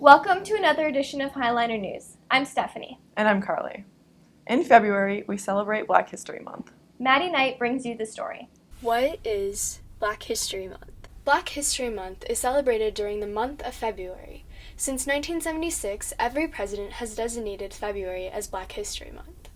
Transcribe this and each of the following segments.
Welcome to another edition of Highliner News. I'm Stephanie. And I'm Carly. In February, we celebrate Black History Month. Maddie Knight brings you the story. What is Black History Month? Black History Month is celebrated during the month of February. Since 1976, every president has designated February as Black History Month.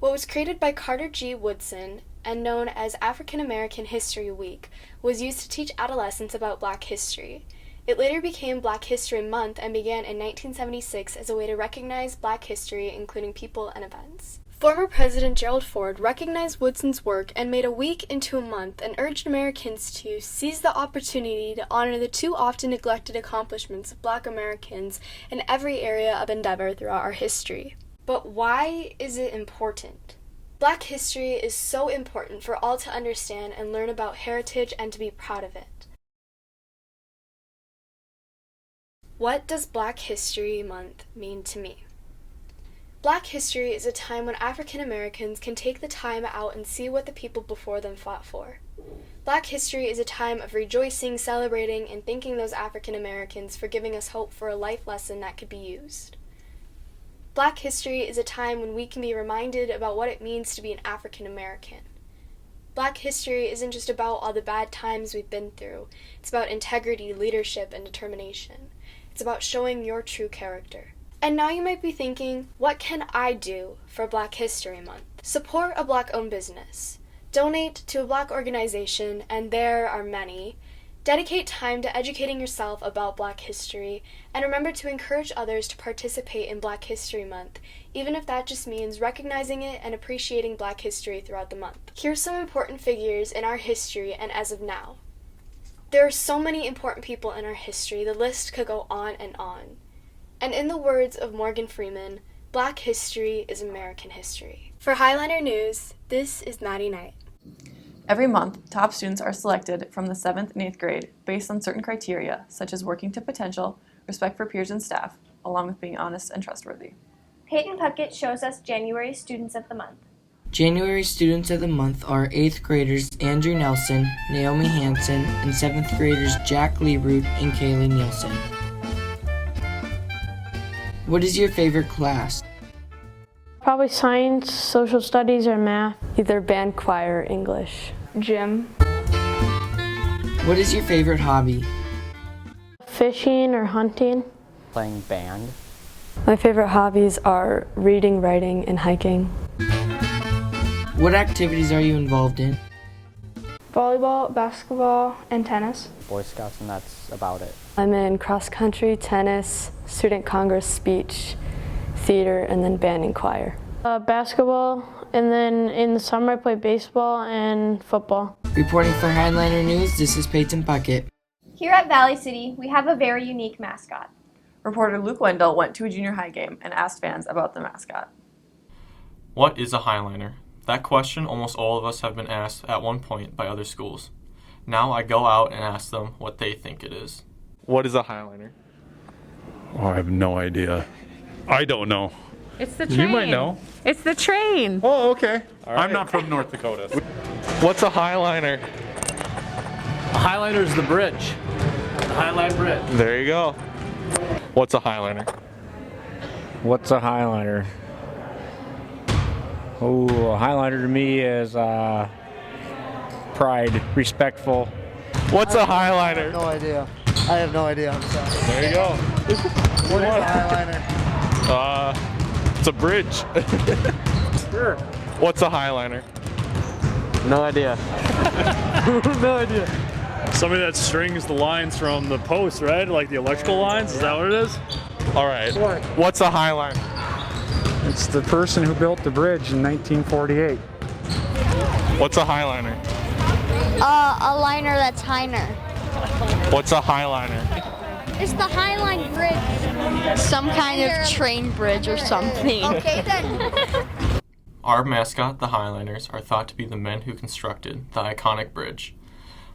What was created by Carter G. Woodson and known as African American History Week was used to teach adolescents about Black history. It later became Black History Month and began in 1976 as a way to recognize Black history, including people and events. Former President Gerald Ford recognized Woodson's work and made a week into a month and urged Americans to seize the opportunity to honor the too often neglected accomplishments of Black Americans in every area of endeavor throughout our history. But why is it important? Black history is so important for all to understand and learn about heritage and to be proud of it. What does Black History Month mean to me? Black history is a time when African Americans can take the time out and see what the people before them fought for. Black history is a time of rejoicing, celebrating, and thanking those African Americans for giving us hope for a life lesson that could be used. Black history is a time when we can be reminded about what it means to be an African American. Black history isn't just about all the bad times we've been through. It's about integrity, leadership, and determination. It's about showing your true character. And now you might be thinking, what can I do for Black History Month? Support a Black-owned business. Donate to a Black organization, and there are many. Dedicate time to educating yourself about Black history, and remember to encourage others to participate in Black History Month, even if that just means recognizing it and appreciating Black history throughout the month. Here's some important figures in our history and as of now. There are so many important people in our history, the list could go on and on. And in the words of Morgan Freeman, Black history is American history. For Highliner News, this is Maddie Knight. Every month, top students are selected from the 7th and 8th grade based on certain criteria, such as working to potential, respect for peers and staff, along with being honest and trustworthy. Peyton Puckett shows us January Students of the Month. January students of the month are 8th graders Andrew Nelson, Naomi Hansen, and 7th graders Jack Liebrud and Kaylee Nielsen. What is your favorite class? Probably science, social studies, or math. Either band, choir, or English. Gym. What is your favorite hobby? Fishing or hunting. Playing band. My favorite hobbies are reading, writing, and hiking. What activities are you involved in? Volleyball, basketball, and tennis. Boy Scouts, and that's about it. I'm in cross country, tennis, student congress, speech, theater, and then band and choir. Basketball, and then in the summer I play baseball and football. Reporting for Highliner News, this is Peyton Puckett. Here at Valley City, we have a very unique mascot. Reporter Luke Wendell went to a junior high game and asked fans about the mascot. What is a Highliner? That question almost all of us have been asked at one point by other schools. Now I go out and ask them what they think it is. What is a Highliner? Oh, I have no idea. I don't know. It's the train. You might know. It's the train. Oh, okay. All right. I'm not from North Dakota. What's a Highliner? A Highliner is the bridge. The High Line Bridge. There you go. What's a Highliner? What's a Highliner? Oh, a Highliner to me is pride, respectful. What's a Highliner? No idea. I have no idea. I'm sorry. There you go. What is a Highliner? It's a bridge. Sure. What's a Highliner? No idea. No idea. Somebody that strings the lines from the post, right? Like the electrical lines? Is that what it is? All right. What's a Highliner? It's the person who built the bridge in 1948. What's a Highliner? A liner that's Heiner. What's a Highliner? It's the High Line Bridge. Some kind of train bridge or something. Okay then. Our mascot, the Highliners, are thought to be the men who constructed the iconic bridge.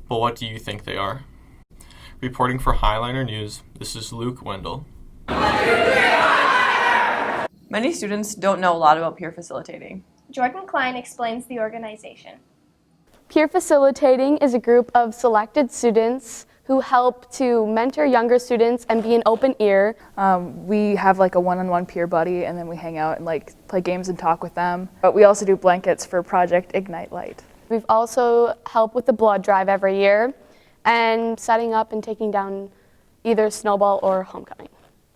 But what do you think they are? Reporting for Highliner News, this is Luke Wendell. Many students don't know a lot about peer facilitating. Jordan Klein explains the organization. Peer facilitating is a group of selected students who help to mentor younger students and be an open ear. We have like a one-on-one peer buddy, and then we hang out and like play games and talk with them. But we also do blankets for Project Ignite Light. We've also helped with the blood drive every year and setting up and taking down either snowball or homecoming.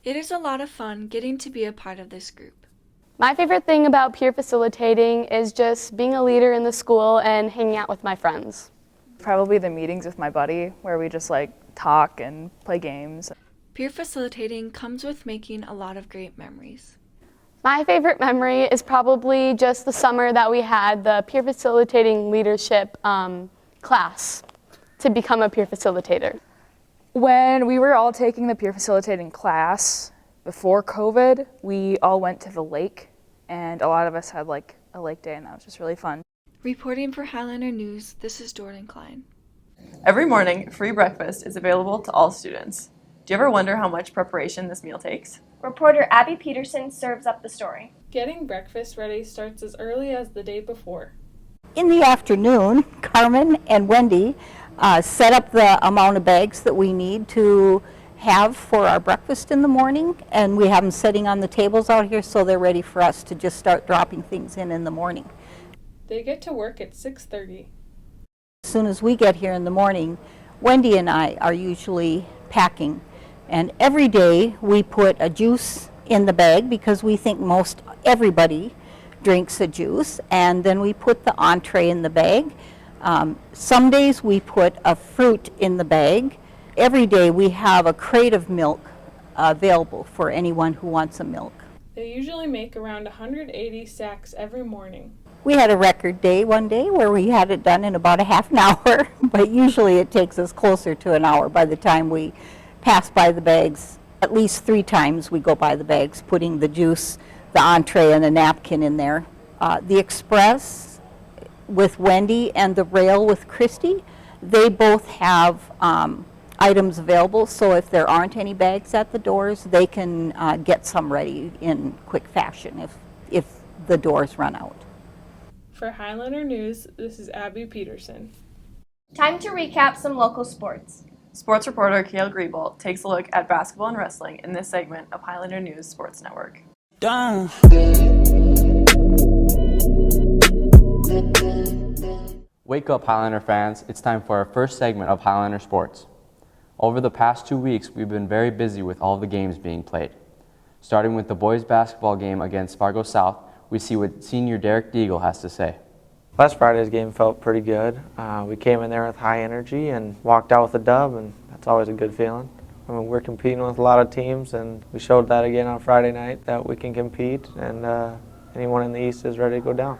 It is a lot of fun getting to be a part of this group. My favorite thing about peer facilitating is just being a leader in the school and hanging out with my friends. Probably the meetings with my buddy where we just like talk and play games. Peer facilitating comes with making a lot of great memories. My favorite memory is probably just the summer that we had the peer facilitating leadership class to become a peer facilitator. When we were all taking the peer facilitating class before COVID, we all went to the lake, and a lot of us had like a lake day, and that was just really fun. Reporting for Highlander News, this is Jordan Klein. Every morning, free breakfast is available to all students. Do you ever wonder how much preparation this meal takes? Reporter Abby Peterson serves up the story. Getting breakfast ready starts as early as the day before. In the afternoon, Carmen and Wendy set up the amount of bags that we need to have for our breakfast in the morning, and we have them sitting on the tables out here so they're ready for us to just start dropping things in the morning. They get to work at 6:30. As soon as we get here in the morning, Wendy and I are usually packing, and every day we put a juice in the bag because we think most everybody drinks a juice, and then we put the entree in the bag. Some days we put a fruit in the bag. Every day we have a crate of milk available for anyone who wants a milk. They usually make around 180 sacks every morning. We had a record day one day where we had it done in about a half an hour, but usually it takes us closer to an hour by the time we pass by the bags. At least 3 times we go by the bags, putting the juice, the entree, and the napkin in there. The Express with Wendy and the Rail with Christy, they both have items available, so if there aren't any bags at the doors, they can get some ready in quick fashion if the doors run out. For Highlander News, this is Abby Peterson. Time to recap some local sports. Sports reporter Kale Griebel takes a look at basketball and wrestling in this segment of Highlander News Sports Network. Done. Wake up, Highlander fans. It's time for our first segment of Highlander Sports. Over the past 2 weeks, we've been very busy with all the games being played. Starting with the boys basketball game against Fargo South, we see what senior Derek Deagle has to say. Last Friday's game felt pretty good. We came in there with high energy and walked out with a dub, and that's always a good feeling. I mean, we're competing with a lot of teams, and we showed that again on Friday night, that we can compete, and anyone in the East is ready to go down.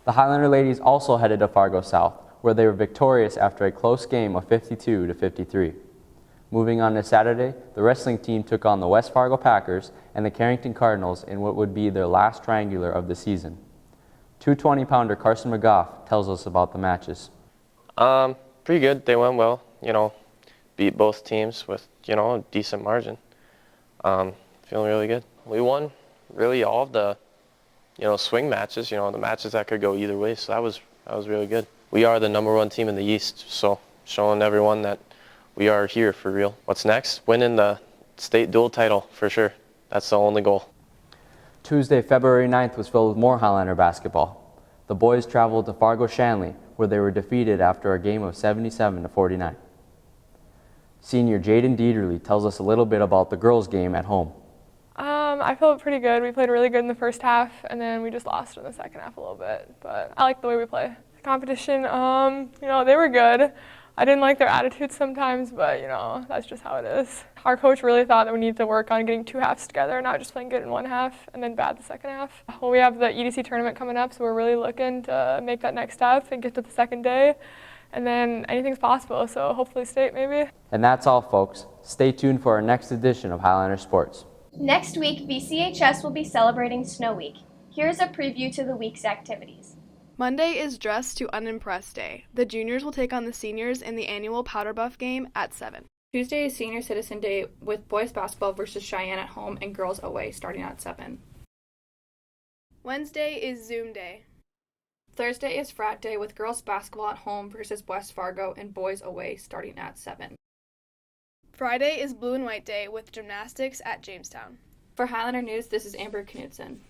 The Highlander ladies also headed to Fargo South, where they were victorious after a close game of 52-53. Moving on to Saturday, the wrestling team took on the West Fargo Packers and the Carrington Cardinals in what would be their last triangular of the season. 220-pounder Carson McGough tells us about the matches. Pretty good. They went well. Beat both teams with, a decent margin. Feeling really good. We won really all of the, swing matches, the matches that could go either way, so that was really good. We are the #1 team in the East, so showing everyone that we are here for real. What's next? Winning the state dual title, for sure. That's the only goal. Tuesday, February 9th was filled with more Highlander basketball. The boys traveled to Fargo Shanley, where they were defeated after a game of 77-49. Senior Jaden Dieterle tells us a little bit about the girls' game at home. I felt pretty good. We played really good in the first half, and then we just lost in the second half a little bit. But I like the way we play. The competition, they were good. I didn't like their attitude sometimes, but, that's just how it is. Our coach really thought that we needed to work on getting 2 halves together, not just playing good in 1 half and then bad the second half. Well, we have the EDC tournament coming up, so we're really looking to make that next step and get to the second day. And then anything's possible, so hopefully state maybe. And that's all, folks. Stay tuned for our next edition of Highlander Sports. Next week, VCHS will be celebrating Snow Week. Here's a preview to the week's activities. Monday is Dress to Unimpress Day. The juniors will take on the seniors in the annual Powder Buff game at 7. Tuesday is Senior Citizen Day with boys basketball versus Cheyenne at home and girls away starting at 7. Wednesday is Zoom Day. Thursday is frat day with girls basketball at home versus West Fargo and boys away starting at 7. Friday is Blue and White Day with gymnastics at Jamestown. For Highlander News, this is Amber Knudsen.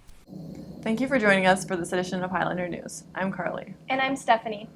Thank you for joining us for this edition of Highlander News. I'm Carly. And I'm Stephanie.